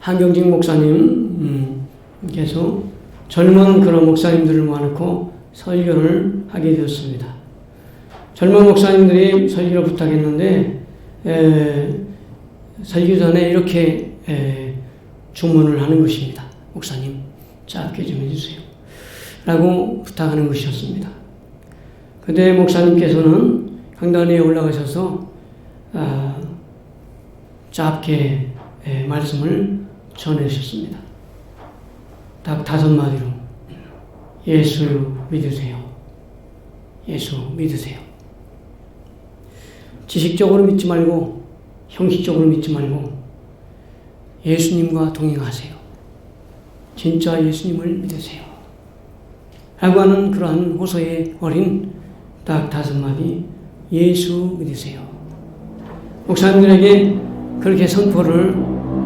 한경직 목사님께서 젊은 그런 목사님들을 모아놓고 설교를 하게 되었습니다. 젊은 목사님들이 설교를 부탁했는데 설교 전에 이렇게 주문을 하는 것입니다. 목사님 짧게 좀 해주세요 라고 부탁하는 것이었습니다. 그때 목사님께서는 강단 위에 올라가셔서 짧게 말씀을 전해주셨습니다. 딱 5마디로 예수 믿으세요. 예수 믿으세요. 지식적으로 믿지 말고 형식적으로 믿지 말고 예수님과 동행하세요. 진짜 예수님을 믿으세요. 라고 하는 그러한 호소의 어린 딱 5마디 예수 믿으세요. 목사님들에게 그렇게 선포를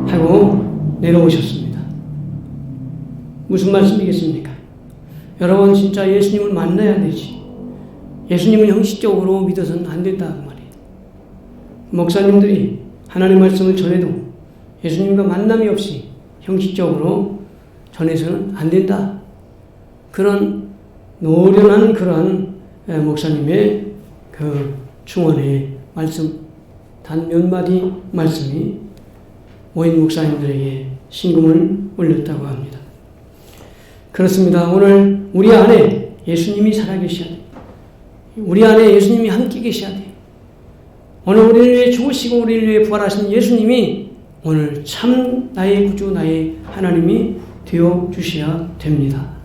하고 내려오셨습니다. 무슨 말씀이겠습니까? 여러분 진짜 예수님을 만나야 되지. 예수님을 형식적으로 믿어서는 안 된다 그 말이에요. 목사님들이 하나님의 말씀을 전해도 예수님과 만남이 없이 형식적으로 전해서는 안 된다. 그런 노련한 그러한 목사님의 그 충원의 말씀, 단 몇 마디 말씀이 모인 목사님들에게 신금을 울렸다고 합니다. 그렇습니다. 오늘 우리 안에 예수님이 살아계셔야 돼요. 우리 안에 예수님이 함께 계셔야 돼요. 오늘 우리를 위해 죽으시고 우리를 위해 부활하신 예수님이 오늘 참 나의 구주, 나의 하나님이 되어주셔야 됩니다.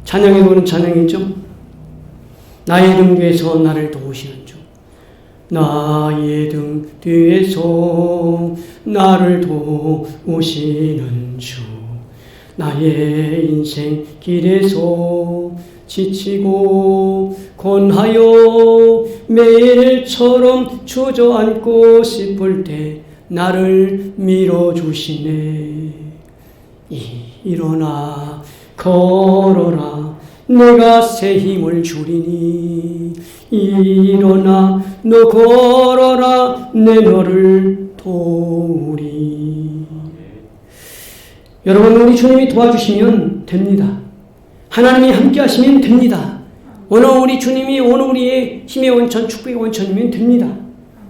찬양에 보는 찬양이죠. 나의 등 뒤에서 나를 도우시는 주, 나의 등 뒤에서 나를 도우시는 주, 나의 인생 길에서 지치고 권하여 매일처럼 주저앉고 싶을 때 나를 밀어주시네. 일어나 걸어라 내가 새 힘을 주리니. 일어나 너 걸어라 내 너를 도우리. 여러분 우리 주님이 도와주시면 됩니다. 하나님이 함께 하시면 됩니다. 오늘 우리 주님이 오늘 우리의 힘의 원천, 축복의 원천이면 됩니다.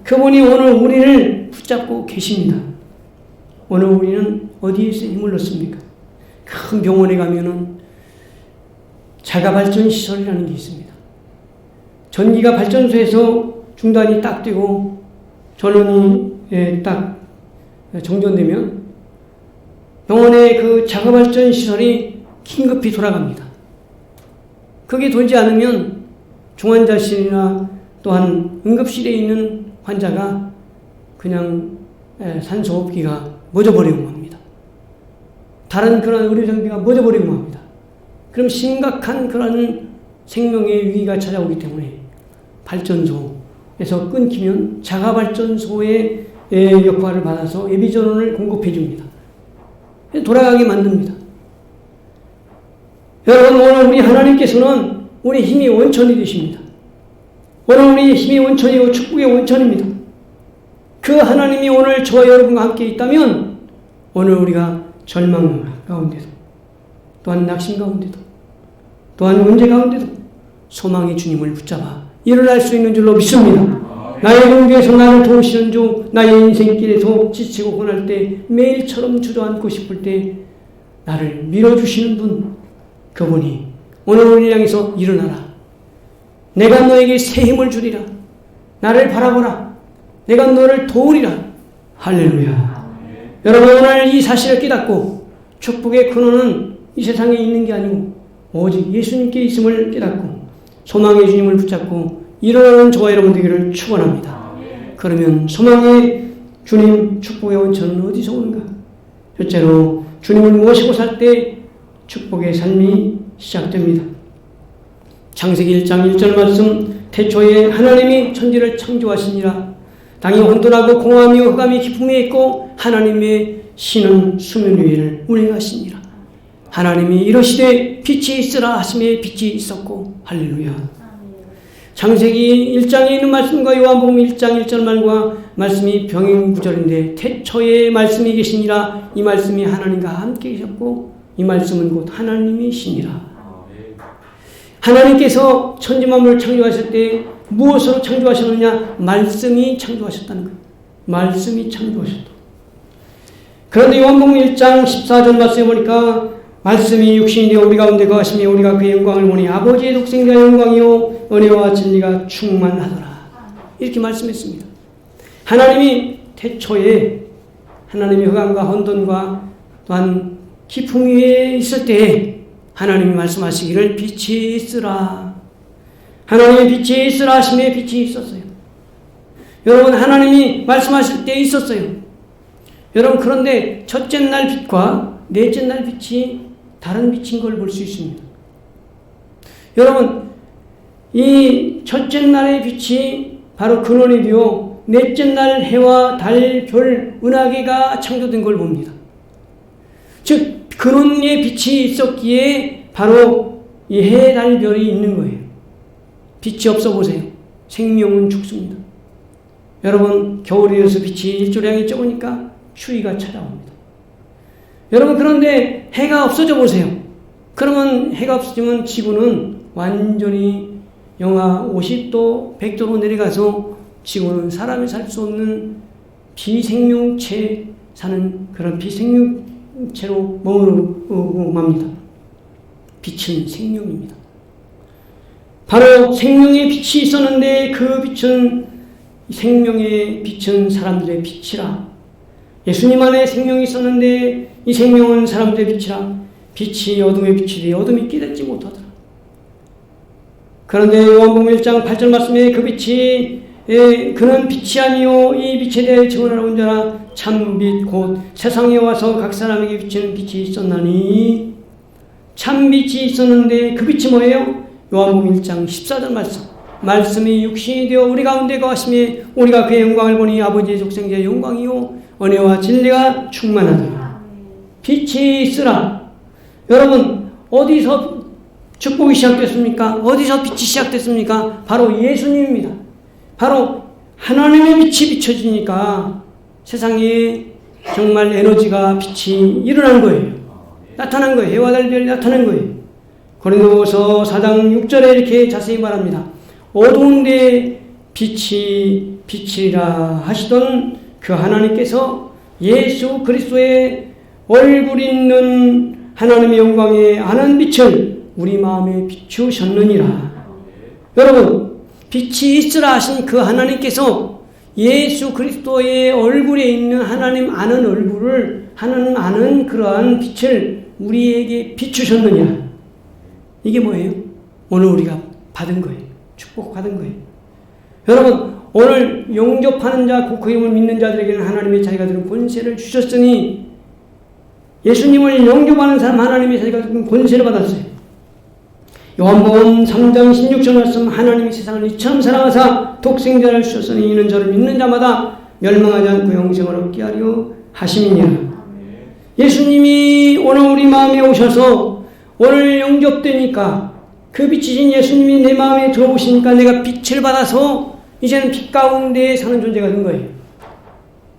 그분이 오늘 우리를 붙잡고 계십니다. 오늘 우리는 어디에서 힘을 얻습니까? 큰 병원에 가면은 자가발전 시설이라는 게 있습니다. 전기가 발전소에서 중단이 딱 되고 전원이 딱 정전되면 병원의 그 자가발전 시설이 긴급히 돌아갑니다. 그게 돌지 않으면 중환자실이나 또한 응급실에 있는 환자가 그냥 산소호흡기가 멎어버리고 맙니다. 다른 그런 의료 장비가 멎어버리고 맙니다. 그럼 심각한 그런 생명의 위기가 찾아오기 때문에 발전소에서 끊기면 자가발전소의 역할을 받아서 예비전원을 공급해 줍니다. 돌아가게 만듭니다. 여러분 오늘 우리 하나님께서는 우리 힘의 원천이 되십니다. 오늘 우리 힘의 원천이고 축복의 원천입니다. 그 하나님이 오늘 저와 여러분과 함께 있다면 오늘 우리가 절망 가운데도 또한 낙심 가운데도 또한 문제 가운데도 소망의 주님을 붙잡아 일어날 수 있는 줄로 믿습니다. 나의 공교에서 나를 도우시는 주, 나의 인생길에서 지치고 고날 때 매일처럼 주저앉고 싶을 때 나를 밀어주시는 분, 그분이 오늘 우리를 향해서 일어나라. 내가 너에게 새 힘을 주리라. 나를 바라보라. 내가 너를 도우리라. 할렐루야. 여러분 오늘 이 사실을 깨닫고 축복의 근원은 이 세상에 있는 게 아니고 오직 예수님께 있음을 깨닫고 소망의 주님을 붙잡고 일어나는 저와 여러분 되기를 축원합니다. 그러면 소망의 주님 축복의 원천은 어디서 오는가? 첫째로 주님을 모시고 살 때 축복의 삶이 시작됩니다. 창세기 1장 1절 말씀, 태초에 하나님이 천지를 창조하시니라. 땅이 혼돈하고 공허함이 흑암이 깊음에 있고 하나님의 신은 수면 위를 운행하시니라. 하나님이 이러시되 빛이 있으라 하심에 빛이 있었고. 할렐루야. 창세기 1장에 있는 말씀과 요한복음 1장 1절 말과 말씀이 병행구절인데 태초에 말씀이 계시니라. 이 말씀이 하나님과 함께 계셨고 이 말씀은 곧 하나님이시니라. 하나님께서 천지만물을 창조하실 때 무엇으로 창조하셨느냐? 말씀이 창조하셨다는 거예요. 말씀이 창조하셨다. 그런데 요한복음 1장 14절 말씀에 보니까 말씀이 육신이 되어 우리 가운데 거하시며 우리가 그의 영광을 보니 아버지의 독생자 영광이요 은혜와 진리가 충만하더라. 이렇게 말씀했습니다. 하나님이 태초에 하나님의 흑암과 혼돈과 또한 깊음 위에 있을 때에 하나님이 말씀하시기를 빛이 있으라. 하나님의 빛이 있으라 하심에 빛이 있었어요. 여러분 하나님이 말씀하실 때 있었어요. 여러분 그런데 첫째 날 빛과 넷째 날 빛이 다른 빛인 걸 볼 수 있습니다. 여러분 이 첫째 날의 빛이 바로 근원이 되어 넷째 날 해와 달, 별, 은하계가 창조된 걸 봅니다. 즉 근원의 빛이 있었기에 바로 이 해, 달, 별이 있는 거예요. 빛이 없어 보세요. 생명은 죽습니다. 여러분 겨울이어서 빛이 일조량이 적으니까 추위가 찾아옵니다. 여러분 그런데 해가 없어져 보세요. 그러면 해가 없어지면 지구는 완전히 영하 50도, 100도로 내려가서 지구는 사람이 살 수 없는 비생명체 사는 그런 비생명체로 머무르고 맙니다. 빛은 생명입니다. 바로 생명의 빛이 있었는데 그 빛은 생명의 빛은 사람들의 빛이라. 예수님 안에 생명이 있었는데 이 생명은 사람들의 빛이라. 빛이 어둠의 빛이 되어 어둠이 깨닫지 못하더라. 그런데 요한복음 1장 8절 말씀에 그 빛이 그는 빛이 아니요 이 빛에 대해 증언하러 온 자라. 참빛 곧 세상에 와서 각 사람에게 비치는 빛이 있었나니. 참빛이 있었는데 그 빛이 뭐예요? 요한복음 1장 14절 말씀. 말씀이 육신이 되어 우리 가운데 거하시며 우리가 그의 영광을 보니 아버지의 독생자의 영광이요 은혜와 진리가 충만하더라. 빛이 있으라. 여러분 어디서 축복이 시작됐습니까? 어디서 빛이 시작됐습니까? 바로 예수님입니다. 바로 하나님의 빛이 비춰지니까 세상에 정말 에너지가 빛이 일어난 거예요. 나타난 거예요. 해와 달별이 나타난 거예요. 고린도후서 4장 6절에 이렇게 자세히 말합니다. 어두운 데 빛이 빛이라 하시던 그 하나님께서 예수 그리스도의 얼굴 있는 하나님의 영광에 아는 빛을 우리 마음에 비추셨느니라. 여러분 빛이 있으라 하신 그 하나님께서 예수 그리스도의 얼굴에 있는 하나님 아는 얼굴을 하나님 아는 그러한 빛을 우리에게 비추셨느냐. 이게 뭐예요? 오늘 우리가 받은 거예요. 축복받은 거예요. 여러분 오늘 영접하는 자, 그 이름을 믿는 자들에게는 하나님의 자기가 주는 권세를 주셨으니 예수님을 영접하는 사람 하나님의 자기가 주는 권세를 받았어요. 요한복음 3장 16절 말씀 하나님이 세상을 이처럼 사랑하사 독생자를 주셨으니 이는 저를 믿는 자마다 멸망하지 않고 영생을 얻게 하려 하심이니라. 예수님이 오늘 우리 마음에 오셔서 오늘 영접되니까 그 빛이신 예수님이 내 마음에 들어오시니까 내가 빛을 받아서 이제는 빛 가운데 사는 존재가 된 거예요.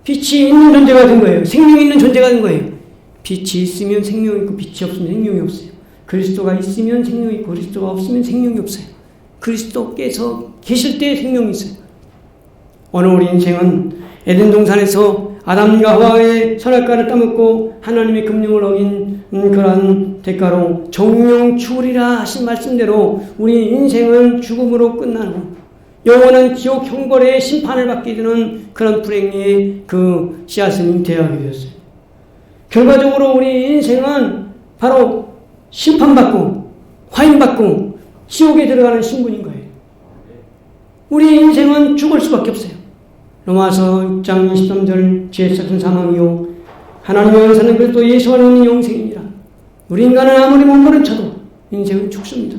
빛이 있는 존재가 된 거예요. 생명이 있는 존재가 된 거예요. 빛이 있으면 생명이 있고 빛이 없으면 생명이 없어요. 그리스도가 있으면 생명이 있고 그리스도가 없으면 생명이 없어요. 그리스도께서 계실 때 생명이 있어요. 오늘 우리 인생은 에덴 동산에서 아담과 하와의 선악과를 따먹고 하나님의 금령을 어긴 그러한 대가로 정령 죽으리라 하신 말씀대로 우리 인생은 죽음으로 끝나고 영원한 지옥 형벌의 심판을 받게 되는 그런 불행의 그 씨앗을 잉태하게 되었어요. 결과적으로 우리 인생은 바로 심판받고 화인받고 지옥에 들어가는 신분인 거예요. 우리 인생은 죽을 수밖에 없어요. 로마서 6장 23절 죄의 삭은 사망이요 하나님의 은사는 그리스도 예수 안에 있는 영생이니라. 우리 인간은 아무리 몸부림쳐도 인생은 죽습니다.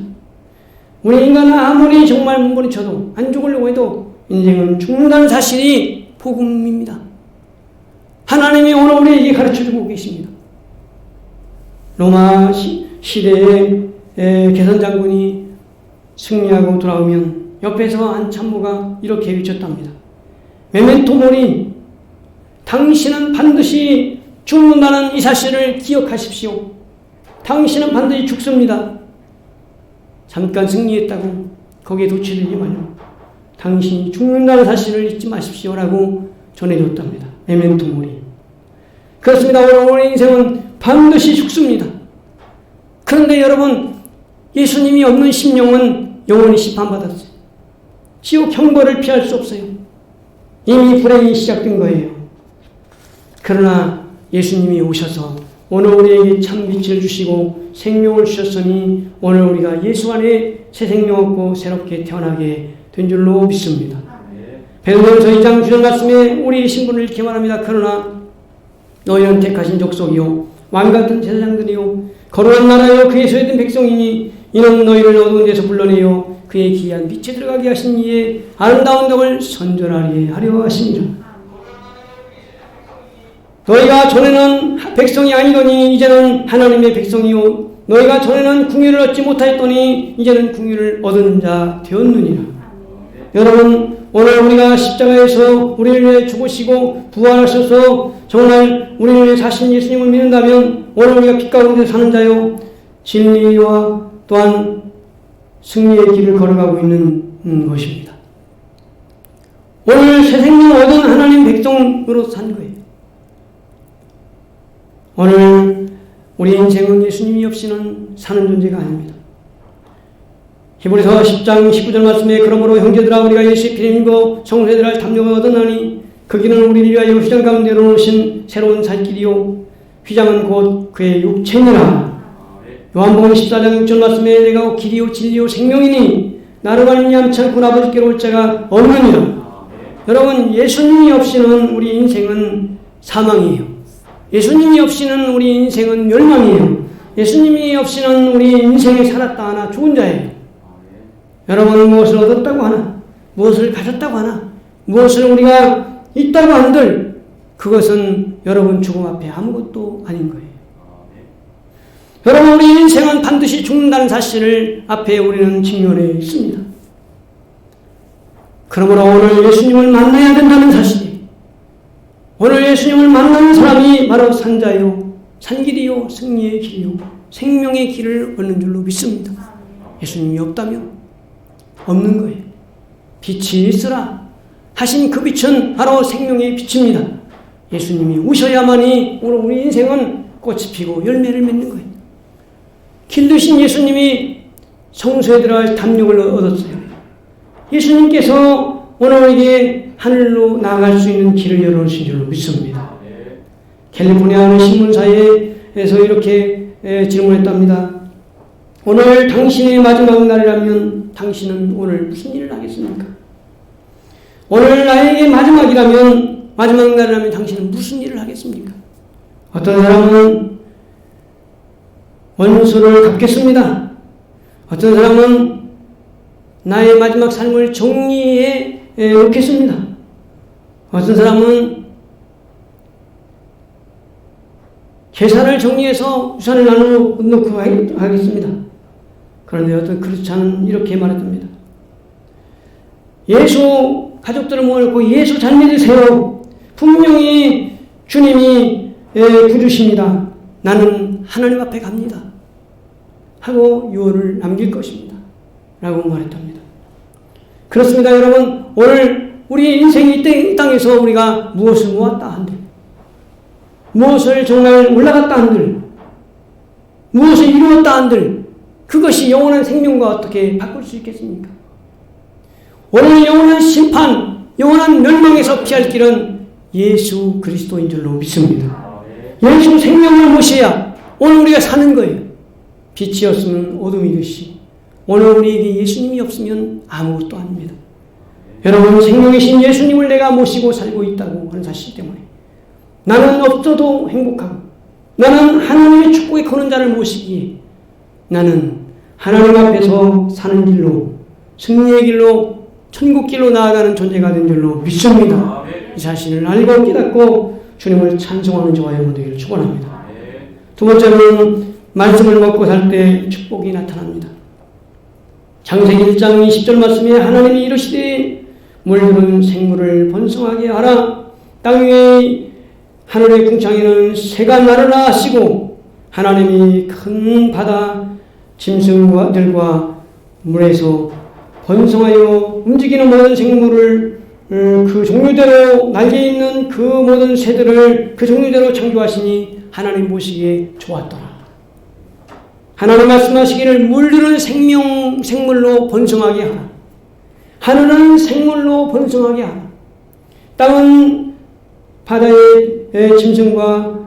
우리 인간은 아무리 정말 몸부림쳐도 안 죽으려고 해도 인생은 죽는다는 사실이 복음입니다. 하나님이 오늘 우리에게 가르쳐주고 계십니다. 로마 시대에 개선 장군이 승리하고 돌아오면 옆에서 한 참모가 이렇게 외쳤답니다. 메멘토 모리, 당신은 반드시 죽는다는 이 사실을 기억하십시오. 당신은 반드시 죽습니다. 잠깐 승리했다고 거기에 도취되지 말고 당신이 죽는다는 사실을 잊지 마십시오라고 전해줬답니다. 메멘토 모리. 그렇습니다. 오늘 인생은 반드시 죽습니다. 그런데 여러분, 예수님이 없는 심령은 영원히 심판받았어요. 지옥 형벌을 피할 수 없어요. 이미 불행이 시작된 거예요. 그러나 예수님이 오셔서 오늘 우리에게 참 빛을 주시고 생명을 주셨으니 오늘 우리가 예수 안에 새 생명 얻고 새롭게 태어나게 된 줄로 믿습니다. 베드로전서 2장 9절 말씀에 우리 신분을 이렇게 말합니다. 그러나 너희는 택하신 족속이요 왕같은 제사장들이요 거룩한 나라요 그의 소유된 백성이니 이는 너희를 어두운 데서 불러내어 그의 기이한 빛에 들어가게 하신 이의 아름다운 덕을 선전하게 하려 하시니라. 너희가 전에는 백성이 아니더니 이제는 하나님의 백성이요 너희가 전에는 궁유를 얻지 못하였더니 이제는 궁유를 얻은 자 되었느니라. 여러분, 오늘 우리가 십자가에서 우리를 위해 죽으시고 부활하셔서 정말 우리를 위해 사신 예수님을 믿는다면 오늘 우리가 빛 가운데 사는 자요 진리와 또한 승리의 길을 걸어가고 있는 것입니다. 오늘 새 생명 얻은 하나님 백성으로 산 거예요. 오늘 우리 인생은 예수님이 없이는 사는 존재가 아닙니다. 히브리서 10장 19절 말씀에 그러므로 형제들아 우리가 예수의 피를 입어 성소에들할 담력을 얻었나니 그 길은 우리를 위하여 휘장 가운데로 놓으신 새로운 살 길이요 휘장은 곧 그의 육체니라. 요한복음 14장 6절 말씀에 내가 길이요 진리요 생명이니 나를 말미암지 않고 아버지께로 올 자가 없느니라. 여러분, 예수님이 없이는 우리 인생은 사망이에요. 예수님이 없이는 우리 인생은 멸망이에요. 예수님이 없이는 우리 인생에 살았다 하나 죽은 자예요. 여러분, 무엇을 얻었다고 하나, 무엇을 가졌다고 하나, 무엇을 우리가 있다고 한들 그것은 여러분 죽음 앞에 아무것도 아닌 거예요. 여러분, 우리 인생은 반드시 죽는다는 사실을 앞에 우리는 직면해 있습니다. 그러므로 오늘 예수님을 만나야 된다는 사실이, 오늘 예수님을 만나는 사람이 바로 산자요 산길이요 승리의 길이요 생명의 길을 얻는 줄로 믿습니다. 예수님이 없다면 없는 거예요. 빛이 있으라 하신 그 빛은 바로 생명의 빛입니다. 예수님이 오셔야만이 오늘 우리 인생은 꽃이 피고 열매를 맺는 거예요. 길 드신 예수님이 성소에 들어갈 담력을 얻었어요. 예수님께서 오늘 우리에게 하늘로 나아갈 수 있는 길을 열어주신 줄로 믿습니다. 캘리포니아 신문사에서 이렇게 질문했답니다. 오늘 당신의 마지막 날이라면 당신은 오늘 무슨 일을 하겠습니까? 오늘 나에게 마지막 날이라면 당신은 무슨 일을 하겠습니까? 어떤 사람은 원수를 갚겠습니다. 어떤 사람은 나의 마지막 삶을 정리해 놓겠습니다. 어떤 사람은 재산을 정리해서 유산을 나눠놓고 하겠습니다. 그런데 어떤 크리스찬은 이렇게 말했답니다. 예수 가족들을 모아놓고 예수 잘 믿으세요. 분명히 주님이 부르십니다. 나는 하나님 앞에 갑니다. 하고 유언을 남길 것입니다. 라고 말했답니다. 그렇습니다. 여러분, 오늘 우리 인생이 이 땅에서 우리가 무엇을 모았다 한들, 무엇을 정말 올라갔다 한들, 무엇을 이루었다 한들 그것이 영원한 생명과 어떻게 바꿀 수 있겠습니까? 오늘 영원한 심판, 영원한 멸망에서 피할 길은 예수 그리스도인 줄로 믿습니다. 예수 생명을 모셔야 오늘 우리가 사는 거예요. 빛이 없으면 어둠이듯이 오늘 우리에게 예수님이 없으면 아무것도 아닙니다. 여러분, 생명이신 예수님을 내가 모시고 살고 있다고 하는 사실 때문에 나는 없어도 행복하고 나는 하나님의 축복에 거는 자를 모시기에 나는 하나님 앞에서 사는 길로 승리의 길로 천국 길로 나아가는 존재가 된 줄로 믿습니다. 이 사실을 알고 깨닫고 주님을 찬송하는 저와 여러분 되기를 축원합니다. 두 번째는 말씀을 먹고 살 때 축복이 나타납니다. 창세기 1장 20절 말씀에 하나님이 이르시되 물들은 생물을 번성하게 하라. 땅 위의 하늘의 궁창에는 새가 날으라 하시고 하나님이 큰 바다 짐승들과 물에서 번성하여 움직이는 모든 생물을 그 종류대로 날개 있는 그 모든 새들을 그 종류대로 창조하시니 하나님 보시기에 좋았더라. 하나님 말씀하시기를 물들은 생물로 번성하게 하라. 하늘은 생물로 번성하게 하라. 땅은 바다의 짐승과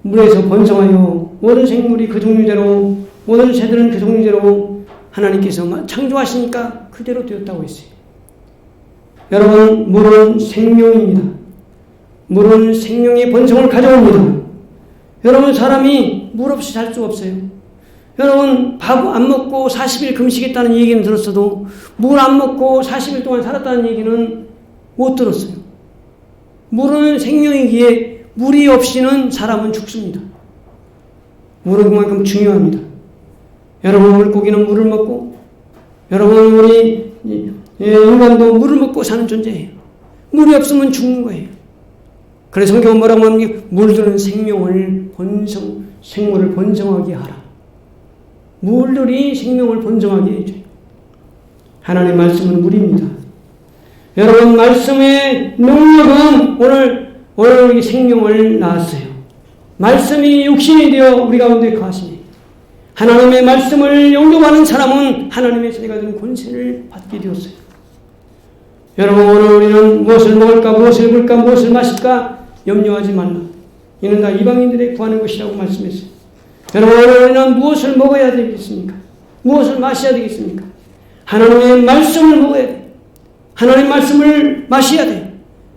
물에서 번성하여 모든 생물이 그 종류대로 모든 새들은 그 종류대로 하나님께서 창조하시니까 그대로 되었다고 했어요. 여러분, 물은 생명입니다. 물은 생명의 번성을 가져옵니다. 여러분, 사람이 물 없이 살 수 없어요. 여러분, 밥 안 먹고 40일 금식했다는 얘기는 들었어도 물 안 먹고 40일 동안 살았다는 얘기는 못 들었어요. 물은 생명이기에 물이 없이는 사람은 죽습니다. 물은 그만큼 중요합니다. 여러분, 물고기는 물을 먹고, 여러분, 우리 인간도 물을 먹고 사는 존재예요. 물이 없으면 죽는 거예요. 그래서 성경은 뭐라고 합니까? 물들은 생물을 번성하게 하라. 물들이 생명을 번성하게 해줘요. 하나님의 말씀은 물입니다. 여러분, 말씀의 능력은 오늘 우리 생명을 낳았어요. 말씀이 육신이 되어 우리 가운데 거하시니 하나님의 말씀을 영접하는 사람은 하나님의 세대가 된 권세를 받게 되었어요. 여러분, 오늘 우리는 무엇을 먹을까, 무엇을 입을까, 무엇을 마실까 염려하지 말라. 이는 다 이방인들의 구하는 것이라고 말씀했어요. 여러분, 오늘 우리는 무엇을 먹어야 되겠습니까? 무엇을 마셔야 되겠습니까? 하나님의 말씀을 먹어야 돼요. 하나님의 말씀을 마셔야 돼요.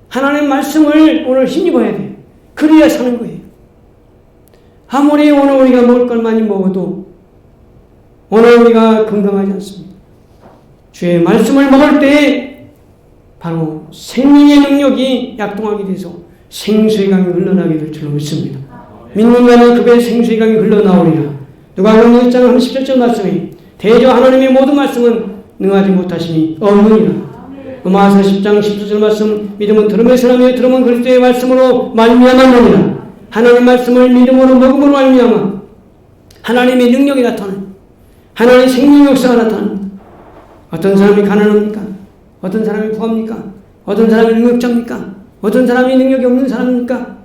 하나님의 말씀을 오늘 힘입어야 돼요. 그래야 사는 거예요. 아무리 오늘 우리가 먹을 걸 많이 먹어도 오늘 우리가 건강하지 않습니다. 주의 말씀을 먹을 때 바로 생명의 능력이 약동하게 돼서 생수의 강이 흘러나게 될 줄로 믿습니다. 믿는 자는 급의 생수의 강이 흘러나오리라. 누가복음 1장 37절 말씀이 대저 하나님의 모든 말씀은 능하지 못하심이 없느니라. 로마서 10장 14절 말씀 믿음은 들음에서 나며 들음은 그리스도의 말씀으로 말미암았느니라. 하나님 말씀을 믿음으로 먹음으로 말미암아 하나님의 능력이 나타나는 하나님의 생명 역사가 나타나는 어떤 사람이 가난합니까? 어떤 사람이 부합니까? 어떤 사람이 능력자입니까? 어떤 사람이 능력이 없는 사람입니까?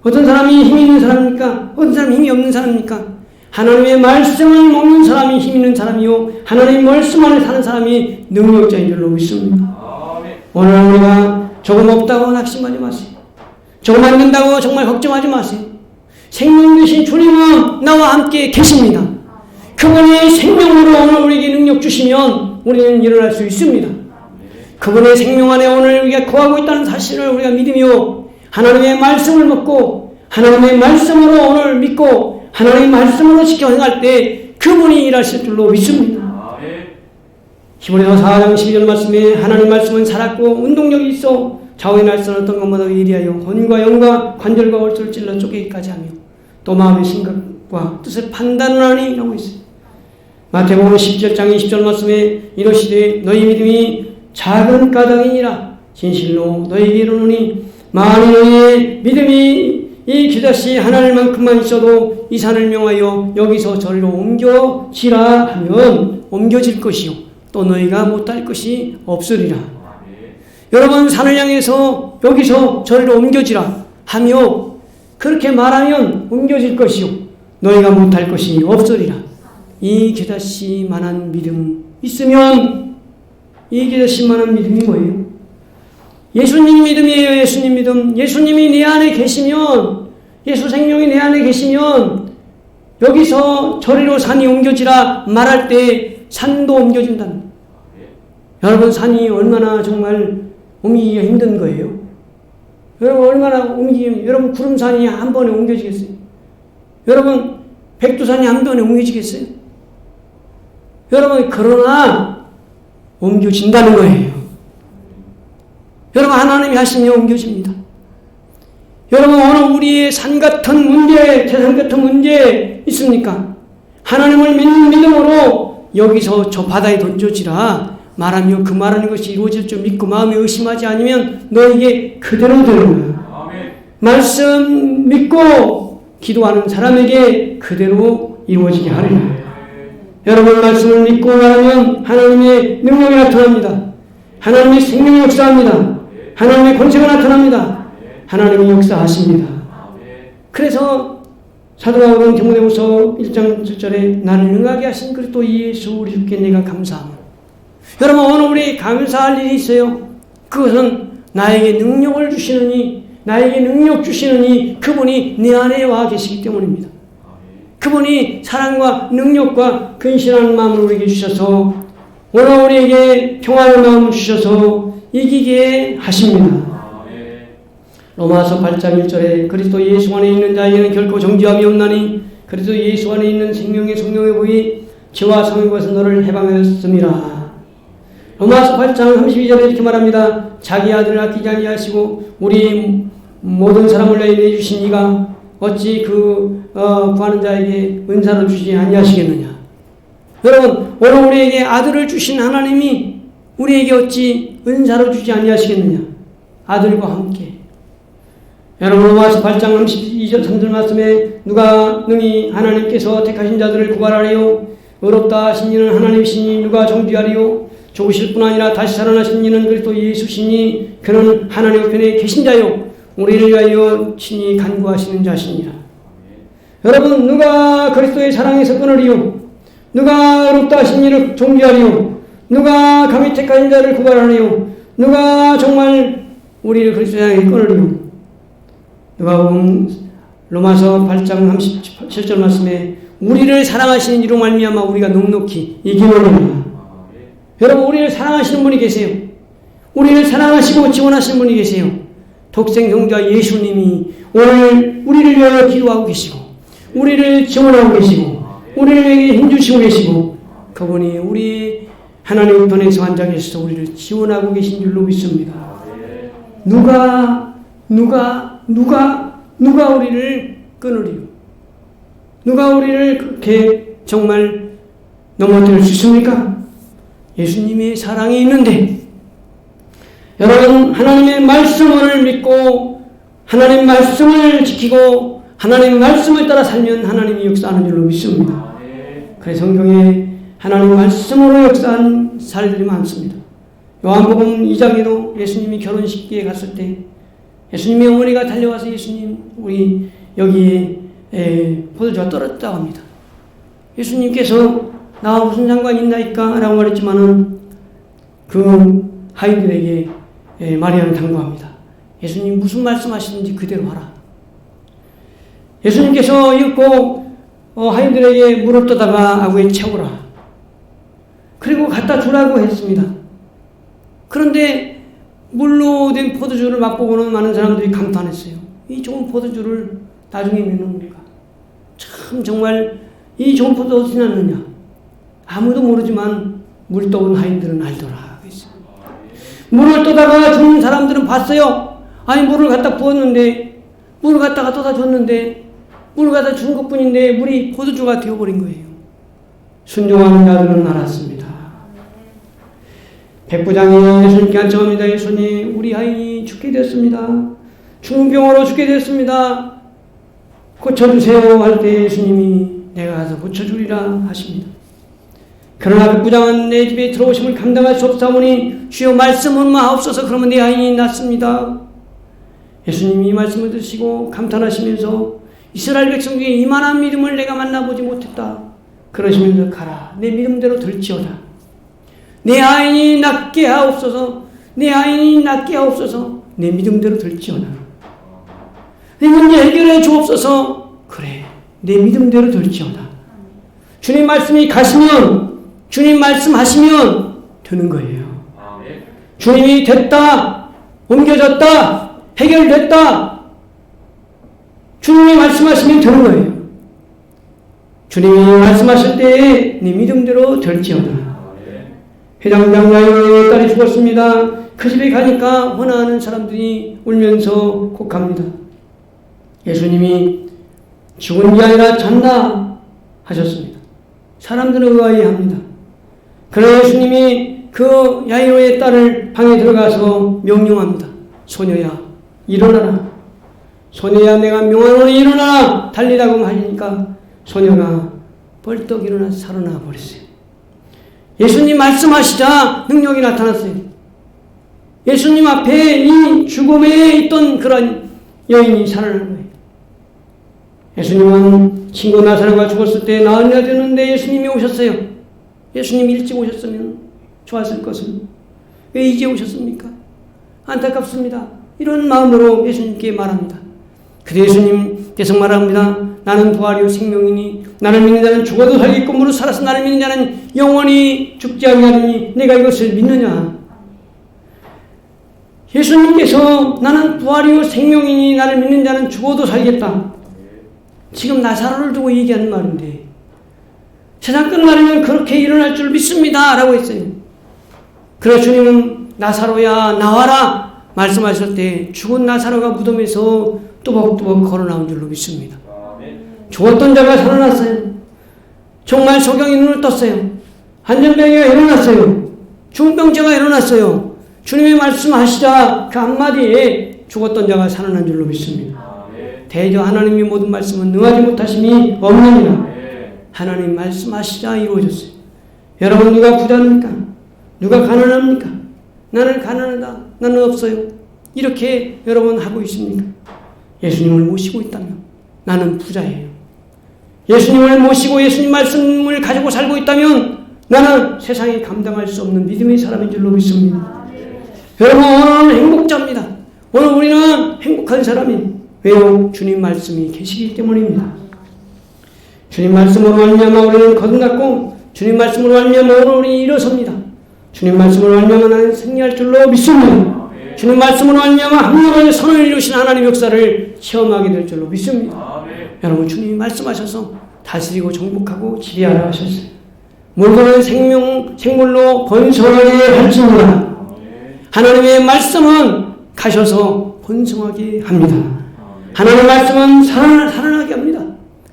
어떤 사람이 힘이 있는 사람입니까? 어떤 사람이 힘이 없는 사람입니까? 하나님의 말씀을 먹는 사람이 힘 있는 사람이요 하나님의 말씀 안에 사는 사람이 능력자인 줄로 믿습니다. 오늘 우리가 조금 없다고 낙심하지 마세요. 조금 안 된다고 정말 걱정하지 마세요. 생명 되신 주님은 나와 함께 계십니다. 그분의 생명으로 오늘 우리에게 능력 주시면 우리는 일어날 수 있습니다. 그분의 생명 안에 오늘 우리가 거하고 있다는 사실을 우리가 믿으며 하나님의 말씀을 먹고 하나님의 말씀으로 오늘 믿고 하나님의 말씀으로 지켜 행할 때 그분이 일하실 줄로 믿습니다. 히브리서 4장 12절 말씀에 하나님 말씀은 살았고 운동력이 있어 좌우의 날선 어떤 것마다 예리하여魂과 영과 관절과 얼굴을 찔러 쪼개기까지 하며 또 마음의 생각과 뜻을 판단하니 라고 있어요. 마태복음 17장 20절 말씀에 이르시되 너희 믿음이 작은 까닭이니라 진실로 너희에게 이르노니 만일 너희의 믿음이 이 기다시 하나님만큼만 있어도 이 산을 명하여 여기서 저리로 옮겨지라 하면 옮겨질 것이요 또 너희가 못할 것이 없으리라. 여러분, 산을 향해서 여기서 저리로 옮겨지라 하며 그렇게 말하면 옮겨질 것이요 너희가 못할 것이 없으리라. 이 게다시만한 믿음 있으면 이 게다시만한 믿음이 뭐예요? 예수님 믿음이에요. 예수님 믿음. 예수님이 내 안에 계시면 예수 생명이 내 안에 계시면 여기서 저리로 산이 옮겨지라 말할 때 산도 옮겨진다는. 여러분, 산이 얼마나 정말 옮기기가 힘든 거예요. 여러분, 얼마나 여러분, 구름산이 한 번에 옮겨지겠어요? 여러분, 백두산이 한 번에 옮겨지겠어요? 여러분, 그러나 옮겨진다는 거예요. 여러분, 하나님이 하시면 옮겨집니다. 여러분, 오늘 우리의 산 같은 문제, 재산 같은 문제 있습니까? 하나님을 믿는 믿음으로 여기서 저 바다에 던져지라 말하며 그 말하는 것이 이루어질 줄 믿고 마음에 의심하지 않으면 너에게 그대로 되는 거야. 말씀 믿고 기도하는 사람에게 그대로 이루어지게 하리라. 여러분 말씀을 믿고 말하면 하나님의 능력이 나타납니다. 하나님의 생명이 역사합니다. 하나님의 권세가 나타납니다. 하나님이 역사하십니다. 그래서 사도 바울은 디모데후서 1장 7절에 나를 능하게 하신 그리스도 예수 우리 주께 내가 감사합니다. 여러분 오늘 우리 감사할 일이 있어요. 그것은 나에게 능력을 주시느니 나에게 능력 주시느니 그분이 내 안에 와 계시기 때문입니다. 그분이 사랑과 능력과 근신한 마음을 우리에게 주셔서 오늘 우리에게 평화의 마음을 주셔서 이기게 하십니다. 로마서 8장 1절에 그리스도 예수 안에 있는 자에게는 결코 정죄함이 없나니 그리스도 예수 안에 있는 생명의 성령의 보이 죄와 성의 것은 너를 해방하였음이라. 로마서 8장 32절에 이렇게 말합니다. 자기 아들을 아끼지 아니하시고 우리 모든 사람을 위하여 내주신 이가 어찌 구하는 자에게 은사를 주지 아니하시겠느냐. 여러분 오늘 우리에게 아들을 주신 하나님이 우리에게 어찌 은사를 주지 아니하시겠느냐. 아들과 함께. 여러분 로마서 8장 32절 3절 말씀에 누가 능히 하나님께서 택하신 자들을 구발하리요 의롭다 하신 이는 하나님이시니 누가 정죄하리요 죽으실 뿐 아니라 다시 살아나신 이는 그리스도 예수시니 그는 하나님 우편에 계신 자요 우리를 위하여 친히 간구하시는 자시니라. 여러분 누가 그리스도의 사랑에서 끊으리요 누가 의롭다 하신 이를 정죄하리요 누가 감히 택하신 자를 구발하리요 누가 정말 우리를 그리스도의 사랑에 끊으리요. 누가 로마서 8장 37절 말씀에 우리를 사랑하시는 이로 말미암아 우리가 넉넉히 이기노니라. 여러분 우리를 사랑하시는 분이 계세요. 우리를 사랑하시고 지원하시는 분이 계세요. 독생 형자 예수님이 오늘 우리를 위하여 기도하고 계시고 우리를 지원하고 계시고 우리를 위해 힘주시고 계시고 그분이 우리 하나님 우편에서 앉아 계셔서 우리를 지원하고 계신 줄로 믿습니다. 누가 우리를 끊으리요? 누가 우리를 그렇게 정말 넘어뜨릴 수 있습니까? 예수님의 사랑이 있는데 여러분 하나님의 말씀을 믿고 하나님의 말씀을 지키고 하나님의 말씀을 따라 살면 하나님이 역사하는 줄로 믿습니다. 그래서 성경에 하나님의 말씀으로 역사한 사례들이 많습니다. 요한복음 2장에도 예수님이 결혼식기에 갔을 때 예수님의 어머니가 달려와서 예수님 우리 여기에 포도주가 떨어졌다고 합니다. 예수님께서 나와 무슨 상관이 있나이까? 라고 말했지만은 그 하인들에게 마리아는 당부합니다. 예수님 무슨 말씀하시는지 그대로 하라. 예수님께서 읽고 하인들에게 물을 떠다가 아구에 채우라. 그리고 갖다 주라고 했습니다. 그런데 물로 된 포도주를 맛보고는 많은 사람들이 감탄했어요. 이 좋은 포도주를 나중에 내는 우리가 참 정말 이 좋은 포도 어디서 났느냐. 아무도 모르지만 물 떠온 하인들은 알더라. 물을 떠다가 준 사람들은 봤어요. 아니 물을 갖다 부었는데 물을 갖다가 떠다 줬는데 물을 갖다 준 것뿐인데 물이 포도주가 되어버린 거예요. 순종하는 자들은 알았습니다. 백부장이 예수님께 안청합니다. 예수님 우리 아이 죽게 됐습니다. 중병으로 죽게 됐습니다. 고쳐주세요 할 때 예수님이 내가 가서 고쳐주리라 하십니다. 그러나 백부장은 내 집에 들어오심을 감당할 수 없사오니 주여 말씀은 마옵소서. 그러면 내 아이 낫습니다. 예수님이 이 말씀을 들으시고 감탄하시면서 이스라엘 백성 중에 이만한 믿음을 내가 만나보지 못했다. 그러시면서 가라 내 믿음대로 될지어다. 내 아인이 낫게 하옵소서. 내 아인이 낫게 하옵소서. 내 믿음대로 될지어다. 내 문제 해결해 주옵소서. 그래 내 믿음대로 될지어다. 주님 말씀이 가시면 주님 말씀하시면 되는 거예요. 주님이 됐다 옮겨졌다 해결됐다 주님이 말씀하시면 되는 거예요. 주님이 말씀하실 때에 네 믿음대로 될지어다. 회장장 야이로의 딸이 죽었습니다. 그 집에 가니까 헌화하는 사람들이 울면서 곡합니다. 예수님이 죽은 게 아니라 잔다 하셨습니다. 사람들은 의아해합니다. 그러나 예수님이 그 야이로의 딸을 방에 들어가서 명령합니다. 소녀야, 일어나라. 소녀야, 내가 명하노니 일어나라. 달리라고 하니까 소녀가 벌떡 일어나서 살아나 버렸어요. 예수님 말씀하시자 능력이 나타났어요. 예수님 앞에 이 죽음에 있던 그런 여인이 살아난 거예요. 예수님은 친구 나사로가 죽었을 때 나으리라 되었는데 예수님이 오셨어요. 예수님이 일찍 오셨으면 좋았을 것을 왜 이제 오셨습니까? 안타깝습니다. 이런 마음으로 예수님께 말합니다. 그때 예수님께서 말합니다. 나는 부활이요 생명이니 나를 믿는 자는 죽어도 살겠고 무릇 살아서 나를 믿는 자는 영원히 죽지 아니하리니 내가 이것을 믿느냐? 예수님께서 나는 부활이요 생명이니 나를 믿는 자는 죽어도 살겠다. 지금 나사로를 두고 얘기하는 말인데 세상 끝나려면 그렇게 일어날 줄 믿습니다 라고 했어요. 그래서 주님은 나사로야 나와라 말씀하실 때 죽은 나사로가 무덤에서 뚜벅뚜벅 걸어 나온 줄로 믿습니다. 죽었던 자가 살아났어요. 정말 소경이 눈을 떴어요. 안전병이가 일어났어요. 중병자가 일어났어요. 주님의 말씀하시자 그 한마디에 죽었던 자가 살아난 줄로 믿습니다. 대저 하나님의 모든 말씀은 능하지 못하심이 없느니라. 하나님 말씀하시자 이루어졌어요. 여러분 누가 부자입니까? 누가 가난합니까? 나는 가난하다. 나는 없어요. 이렇게 여러분 하고 있습니까? 예수님을 모시고 있다면 나는 부자예요. 예수님을 모시고 예수님 말씀을 가지고 살고 있다면 나는 세상에 감당할 수 없는 믿음의 사람인 줄로 믿습니다. 여러분 오늘은 행복자입니다. 오늘 우리는 행복한 사람이 왜요? 주님 말씀이 계시기 때문입니다. 주님 말씀으로 말미암아 우리는 거듭났고 주님 말씀으로 말미암아 오늘 우리 일어섭니다. 주님 말씀으로 말미암아 나는 승리할 줄로 믿습니다. 주님 말씀으로 말미암아 합력을 선을 이루신 하나님 역사를 체험하게 될 줄로 믿습니다. 여러분 주님이 말씀하셔서 다스리고 정복하고 지배하라 하셨어요. 물건은 생물로 번성하게 할지니라. 하나님의 말씀은 가셔서 번성하게 합니다. 하나님의 말씀은 살아나게 합니다.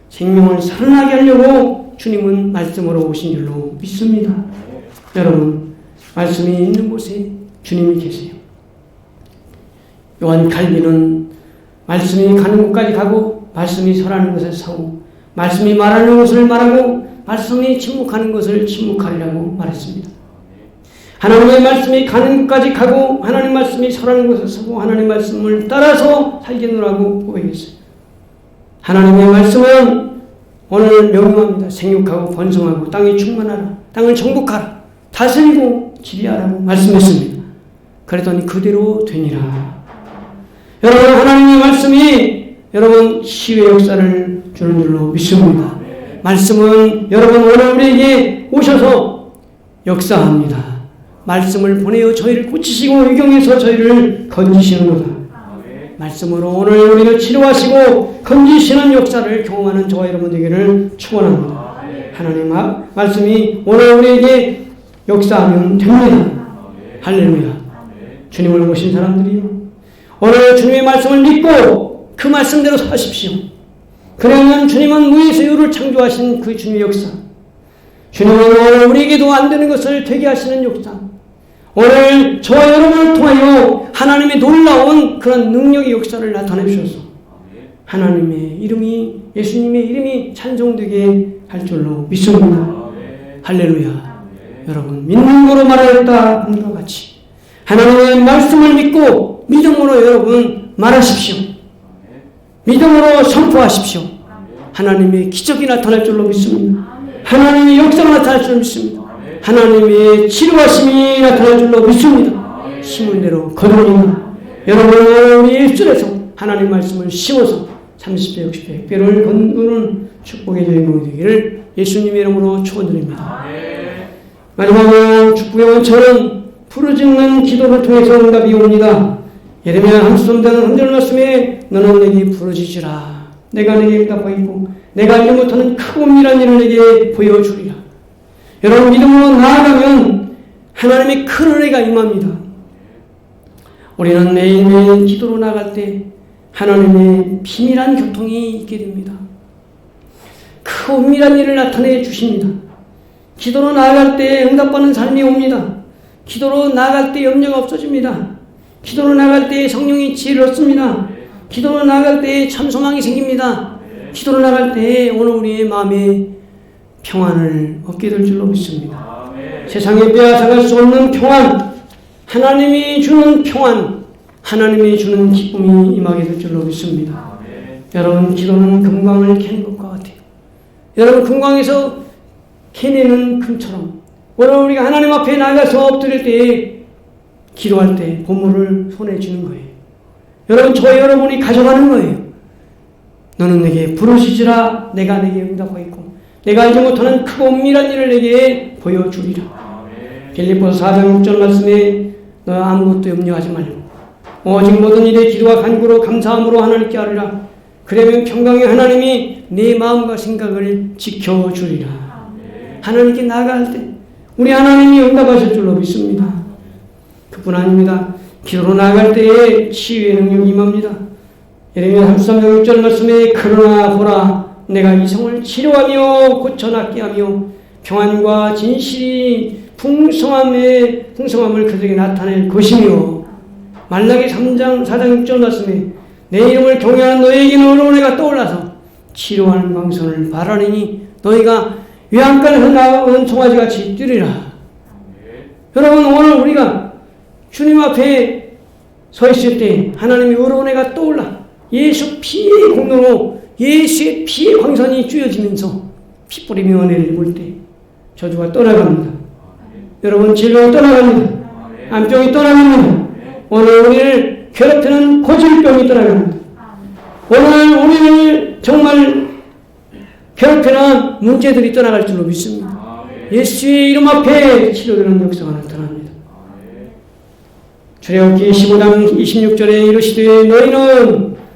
생명을 살아나게 하려고 주님은 말씀으로 오신 줄로 믿습니다. 여러분 말씀이 있는 곳에 주님이 계세요. 요한 칼빈은 말씀이 가는 곳까지 가고 말씀이 설하는 것을 서고 말씀이 말하는 것을 말하고 말씀이 침묵하는 것을 침묵하리라고 말했습니다. 하나님의 말씀이 가는 곳까지 가고 하나님 말씀이 설하는 것을 서고 하나님 말씀을 따라서 살겠노라고 고백했어요. 하나님의 말씀은 오늘 명령합니다. 생육하고 번성하고 땅에 충만하라. 땅을 정복하라. 다스리고 지배하라고 말씀했습니다. 그랬더니 그대로 되니라. 여러분 하나님의 말씀이 여러분 치유의 역사를 주는 줄로 믿습니다. 말씀은 여러분 오늘 우리에게 오셔서 역사합니다. 말씀을 보내어 저희를 고치시고 의경에서 저희를 건지시는구나. 말씀으로 오늘 우리를 치료하시고 건지시는 역사를 경험하는 저와 여러분 되기를 축원합니다. 하나님 말씀이 오늘 우리에게 역사하면 됩니다. 할렐루야. 주님을 모신 사람들이요. 오늘 주님의 말씀을 믿고 그 말씀대로 사십시오. 그러면 주님은 무에서 유를 창조하신 그 주님의 역사. 주님은 오늘 우리에게도 안 되는 것을 되게 하시는 역사. 오늘 저와 여러분을 통하여 하나님의 놀라운 그런 능력의 역사를 나타내 주셔서 하나님의 이름이 예수님의 이름이 찬송되게 할 줄로 믿습니다. 할렐루야. 여러분 믿는 거로 말하였다 함과 같이 하나님의 말씀을 믿고 믿음으로 여러분 말하십시오. 믿음으로 선포하십시오. 하나님의 기적이 나타날 줄로 믿습니다. 하나님의 역사가 나타날 줄로 믿습니다. 하나님의 치료하심이 나타날 줄로 믿습니다. 심은 대로 거두니라. 여러분 우리 입술에서 하나님 말씀을 심어서 30배, 60배, 100배를 거두는 축복의 주인공이 되기를 예수님의 이름으로 축원드립니다. 마지막으로 축복의 원천은 부르짖는 기도를 통해서 응답이 옵니다. 예레미야 33장 3절 말씀에 너는 내게 부르짖으라. 내가 내게 응답하겠고 내가 알지 못하는 크고 은밀한 일을 내게 보여주리라. 여러분 믿음으로 나아가면 하나님의 큰 은혜가 임합니다. 우리는 매일매일 기도로 나갈 때 하나님의 비밀한 교통이 있게 됩니다. 그 은밀한 일을 나타내 주십니다. 기도로 나아갈 때 응답받는 삶이 옵니다. 기도로 나아갈 때 염려가 없어집니다. 기도로 나아갈 때 성령이 지혜를 얻습니다. 기도로 나아갈 때 참 소망이 생깁니다. 기도로 나아갈 때 오늘 우리의 마음에 평안을 얻게 될 줄로 믿습니다. 세상에 빼앗아갈 수 없는 평안, 하나님이 주는 평안, 하나님이 주는 기쁨이 임하게 될 줄로 믿습니다. 여러분, 기도는 금광을 캐는 것과 같아요. 여러분, 금광에서 캐내는 금처럼 오늘 우리가 하나님 앞에 나가서 엎드릴 때, 기도할 때 보물을 손에 쥐는 거예요. 여러분, 저와 여러분이 가져가는 거예요. 너는 내게 부르짖으라, 내가 내게 응답하겠고 내가 알지 못하는 크고 은밀한 일을 내게 보여주리라. 빌립보서 4장 6절 말씀에 너 아무것도 염려하지 말고 오직 모든 일에 기도와 간구로 감사함으로 하나님께 아뢰라. 그러면 평강의 하나님이 내 마음과 생각을 지켜주리라. 하나님께 나아갈 때 우리 하나님이 응답하실 줄로 믿습니다. 그뿐 아닙니다. 기도로 나아갈 때에 치유의 능력이 임합니다. 예레미야 33장 6절 말씀에 그러나 보라 내가 이 성을 치료하며 고쳐 낫게 하며 평안과 진실이 풍성함을 그들에게 나타낼 것이며 말라기 3장 4장 6절 말씀에 내 이름을 경외하는 너희에게는 의로운 해가 떠올라서 치료하는 광선을 바라리니 너희가 외양간에서 나온 송아지같이 뛰리라. 여러분, 오늘 우리가 주님 앞에 서 있을 때 하나님의 의로운 해가 떠올라 예수 피의 공로로 예수의 피의 광선이 쬐어지면서 피 뿌리며 은혜를 입을 때 저주가 떠나갑니다. 여러분, 질병이 떠나갑니다. 암병이 떠나갑니다. 오늘 우리를 괴롭히는 고질병이 떠나갑니다. 오늘 우리를 정말 괴롭히는 문제들이 떠나갈 줄로 믿습니다. 예수의 이름 앞에 치료되는 역사가 나타납니다. 출애굽기 15장 26절에 이르시되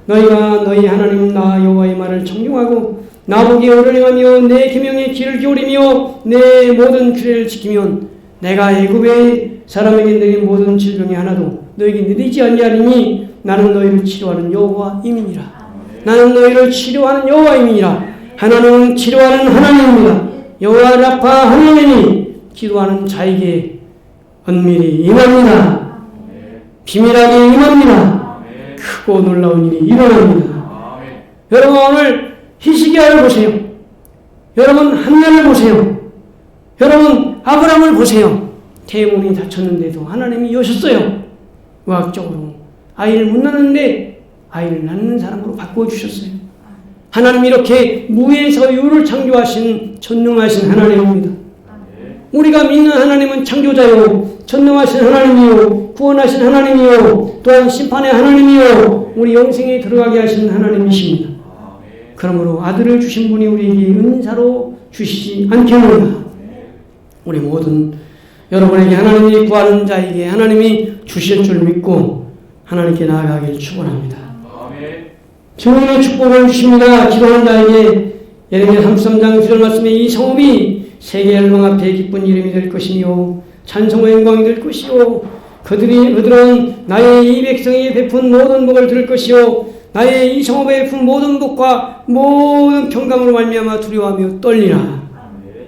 너희가 너희 하나님 나 여호와의 말을 청중하고 나보기 의를 행하며 내 계명에 귀를 기울이며 내 모든 규례를 지키면 내가 애굽의 사람에게 내린 모든 질병이 하나도 너에게 내리지 아니하리니 나는 너희를 치료하는 여호와임이니라. 나는 너희를 치료하는 여호와임이니라. 하나님은 치료하는 하나님입니다. 여호와 라파 하나님이 기도하는 자에게 은밀히 임합니다. 비밀하게 임합니다. 크고 놀라운 일이 일어납니다. 여러분, 오늘 히스기야를 보세요. 여러분, 한나를 보세요. 여러분, 아브라함을 보세요. 태몸이 다쳤는데도 하나님이 여셨어요. 의학적으로 아이를 못 낳는데 아이를 낳는 사람으로 바꿔주셨어요. 하나님이 이렇게 무에서 유를 창조하신 전능하신 하나님입니다. 우리가 믿는 하나님은 창조자요, 전능하신 하나님이요, 구원하신 하나님이요, 또한 심판의 하나님이요, 우리 영생에 들어가게 하신 하나님이십니다. 그러므로 아들을 주신 분이 우리에게 은사로 주시지 않겠느냐. 우리 모든 여러분에게 하나님이 구하는 자에게 하나님이 주실 줄 믿고 하나님께 나아가길 축원합니다. 증인의 축복을 주십니다. 기도하는 자에게 예레미야 33장 9절 말씀에 이 성읍이 세계 열방 앞에 기쁜 이름이 될 것이며 찬송의 영광이 될 것이요 그들은 나의 이 백성이 베푼 모든 복을 들을 것이요 나의 이 성읍에 베푼 모든 복과 모든 평강으로 말미암아 두려워하며 떨리라.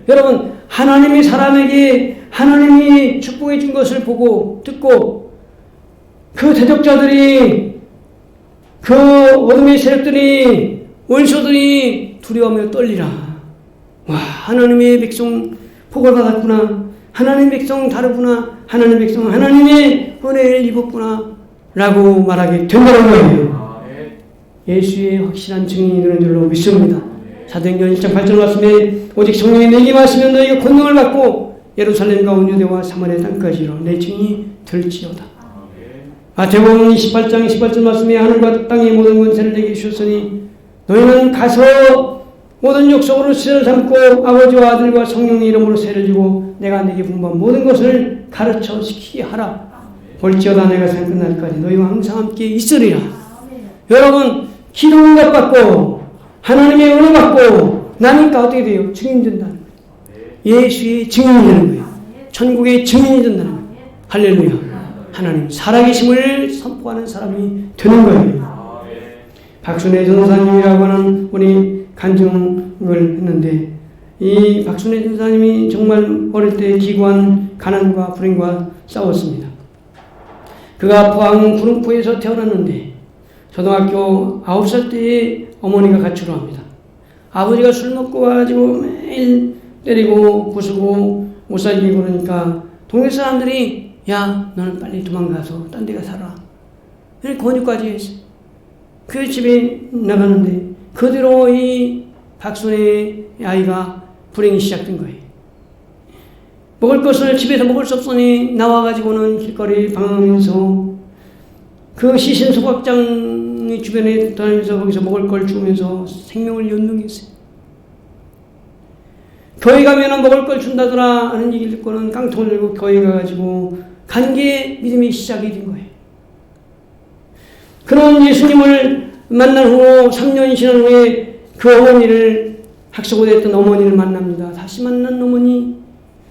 여러분, 하나님이 사람에게 하나님이 축복해 준 것을 보고 듣고 그 대적자들이 그 어둠의 세력들이 원수들이 두려워하며 떨리라. 와, 하나님의 백성 복을 받았구나. 하나님의 백성 다르구나. 하나님의 백성 하나님의 은혜를 입었구나 라고 말하게 된다는 거예요. 예수의 확실한 증인이 되는 줄로 믿습니다. 사도행전 1장 8절 말씀에 오직 성령이 내게 마시면 너희가 권능을 받고 예루살렘과 온 유대와 사마리아 땅까지로 내 증인이 될지어다. 마태복음 28장 28절 말씀에 하늘과 땅의 모든 권세를 내게 주셨으니 너희는 가서 모든 족속으로 세를 삼고 아버지와 아들과 성령의 이름으로 세를 지고 내가 내게 분부한 모든 것을 가르쳐 지키게 하라. 볼지어다 내가 생 끝날까지 너희와 항상 함께 있으리라. 여러분, 기도 응답 받고 하나님의 은혜 받고 나니까 어떻게 돼요? 증인 된다는 거예요. 예수의 증인이 되는 거예요. 천국의 증인이 된다는 거예요. 할렐루야. 하나님 살아계심을 선포하는 사람이 되는 거예요. 박순애 전사님이라고 하는 분이 간증을 했는데 이 박순애 전사님이 정말 어릴 때 기구한 가난과 불행과 싸웠습니다. 그가 포항 구릉포에서 태어났는데 초등학교 9살 때에 어머니가 가출을 합니다. 아버지가 술 먹고 와가지고 매일 때리고 부수고 못 살게 그러니까 동네 사람들이 야 너는 빨리 도망가서 딴 데 가 살아 이렇게 권유까지 했어요. 그 집에 나가는데 그대로 이 박순애의 아이가 불행이 시작된 거예요. 먹을 것을 집에서 먹을 수 없으니 나와가지고는 길거리 방황하면서 그 시신 소각장 주변에 다니면서 거기서 먹을 걸 주면서 생명을 연명했어요. 교회 가면은 먹을 걸 준다더라 하는 얘기를 듣고는 깡통을 들고 교회 가가지고 간 게 믿음이 시작이 된 거예요. 그런 예수님을 만난 후 3년 지난 후에 그 어머니를 학수고대에 했던 어머니를 만납니다. 다시 만난 어머니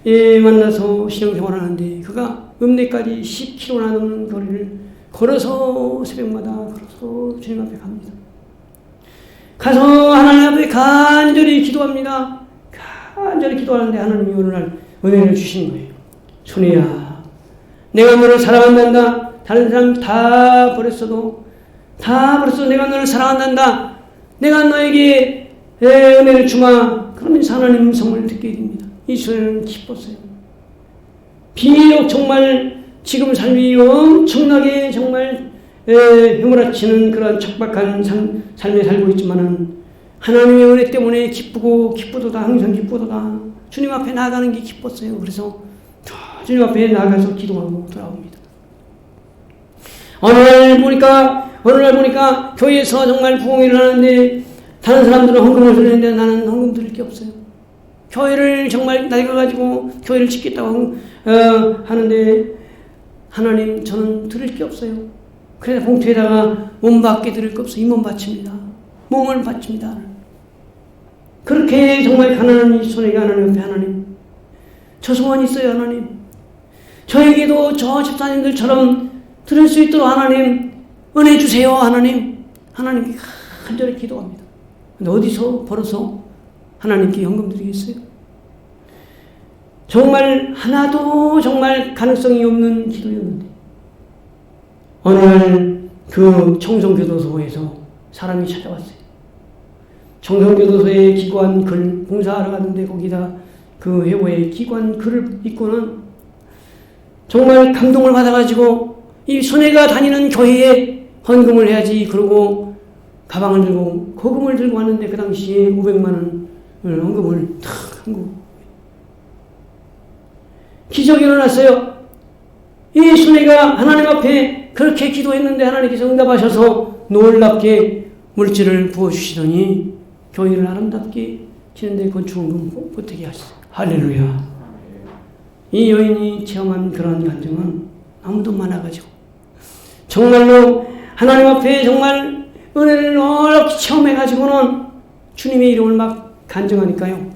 만나서 신앙생활하는데 그가 읍내까지 10km나 넘는 거리를 걸어서 새벽마다 걸어서 주님 앞에 갑니다. 가서 하나님 앞에 간절히 기도합니다. 간절히 기도하는데 하나님이 어느 날 은혜를 주신 거예요. 순애야, 내가 너를 사랑한단다. 다른 사람 다 버렸어도 내가 너를 사랑한단다. 내가 너에게 은혜를 주마. 그러면서 하나님 성을 듣게 됩니다. 이 순애는 기뻤어요. 비록 정말 지금 삶이 엄청나게 정말 휘몰아치는 그런 척박한 삶에 살고 있지만은 하나님의 은혜 때문에 기쁘도다. 항상 기쁘도다. 주님 앞에 나아가는 게 기뻤어요. 그래서 주님 앞에 나아가서 기도하고 돌아옵니다. 어느 날 보니까 교회에서 정말 부흥회를 하는데 다른 사람들은 헌금을 드리는데 나는 헌금 드릴 게 없어요. 교회를 정말 내가 가지고 교회를 짓겠다고 하는데 하나님 저는 드릴 게 없어요. 그래서 봉투에다가 몸밖에 드릴 게 없어요. 이 몸 바칩니다. 몸을 바칩니다. 그렇게 정말 가난한 이 손해가 하나님 앞에 하나님 저 소원이 있어요. 하나님 저에게도 저 집사님들처럼 들을 수 있도록 하나님 은혜 주세요. 하나님께 간절히 기도합니다. 근데 어디서 벌어서 하나님께 헌금 드리겠어요? 정말 하나도 정말 가능성이 없는 기도였는데 어느 날 그 청송교도소에서 사람이 찾아왔어요. 청송교도소에 기관 글 봉사하러 갔는데 거기다 그 회고에 기관 글을 읽고는 정말 감동을 받아가지고 이 손해가 다니는 교회에 헌금을 해야지 그러고 가방을 들고 거금을 들고 왔는데 그 당시에 500만 원을 헌금을 탁 한 거. 기적이 일어났어요. 이 순애가 하나님 앞에 그렇게 기도했는데 하나님께서 응답하셔서 놀랍게 물질을 부어주시더니 교회를 아름답게 지는데 건축헌금 보태게 하셨어요. 할렐루야. 이 여인이 체험한 그런 감정은 아무도 많아가지고 정말로 하나님 앞에 정말 은혜를 어렵게 체험해가지고는 주님의 이름을 막 간증하니까요.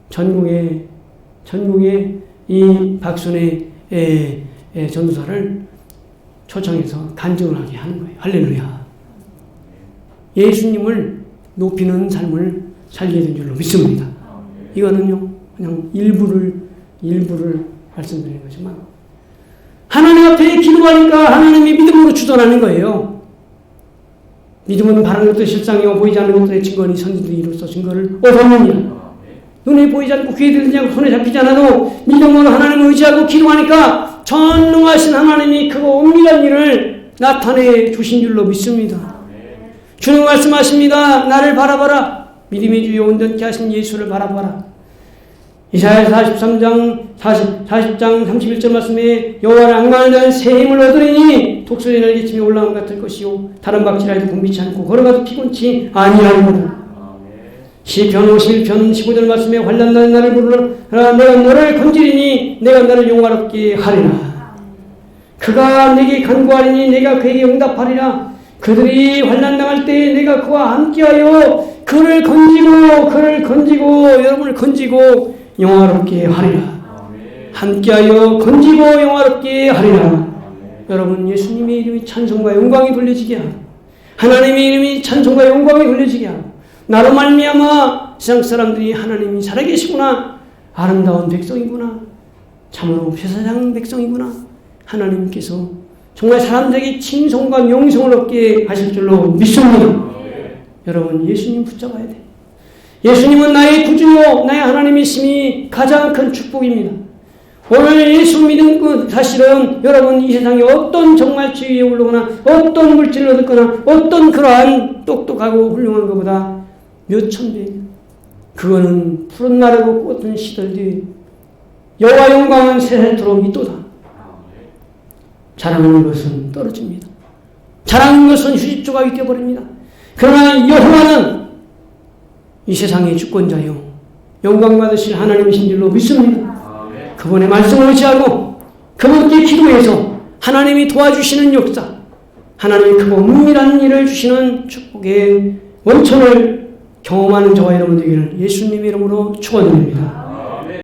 전국에 이 박순애 전도사를 초청해서 간증을 하게 하는 거예요. 할렐루야. 예수님을 높이는 삶을 살게 된 줄로 믿습니다. 이거는요, 그냥 일부를 말씀드리는 거지만, 하나님 앞에 기도하니까 하나님이 믿음으로 주전하는 거예요. 믿음은 바라는 것도 실상이요 보이지 않는 것들의 증거니 선지들이 이로써 증거를 얻었느니라. 눈에 보이지 않고 귀에 들리지 않고 손에 잡히지 않아도 믿음으로 하나님을 의지하고 기도하니까 전능하신 하나님이 그 엄밀한 일을 나타내 주신 줄로 믿습니다. 주님 말씀하십니다. 나를 바라봐라. 믿음의 주여 온전케 하신 예수를 바라봐라. 이사야 40장 31절 말씀에 여호와를 앙망하는 자는 새 힘을 얻으리니 독수리 날개치며 올라온 것 같을 것이요 다른 박질하여도 곤비치 않고 걸어가도 피곤치 아니하리로다. 시편 51편 15절 말씀에 환난나는 나를 부르라. 내가 너를 건지리니 내가 너를 용화롭게 하리라. 그가 내게 간구하리니 내가 그에게 응답하리라. 그들이 환난당할 때 내가 그와 함께하여 그를 건지고 여러분을 건지고 영화롭게 하리라. 함께하여 건지고 영화롭게 하리라. 여러분 예수님의 이름이 찬송과 영광이 돌려지게 하고 하나님의 이름이 찬송과 영광이 돌려지게 하고 나로 말미암아 세상 사람들이 하나님이 살아계시구나, 아름다운 백성이구나, 참으로 회사장 백성이구나, 하나님께서 정말 사람들에게 칭송과 명성을 얻게 하실 줄로 믿습니다. 여러분, 예수님 붙잡아야 돼. 예수님은 나의 구주요 나의 하나님이심이 가장 큰 축복입니다. 오늘 예수 믿은 그 사실은 여러분 이 세상에 어떤 정말 지위에 오르거나 어떤 물질을 얻거나 어떤 그러한 똑똑하고 훌륭한 것보다 몇천 배입니다. 그거는 푸른 나르고 꽃은 시들되 여호와 영광은 세세토록 있도다. 자랑하는 것은 떨어집니다. 자랑하는 것은 휴지조각이 되어버립니다. 그러나 여호와는 이 세상의 주권자요 영광 받으실 하나님이신 줄로 믿습니다. 그분의 말씀을 의지하고 그분께 기도해서 하나님이 도와주시는 역사, 하나님이 크고 은밀한 일을 주시는 축복의 원천을 경험하는 저와 여러분 되기를 예수님의 이름으로 축원드립니다.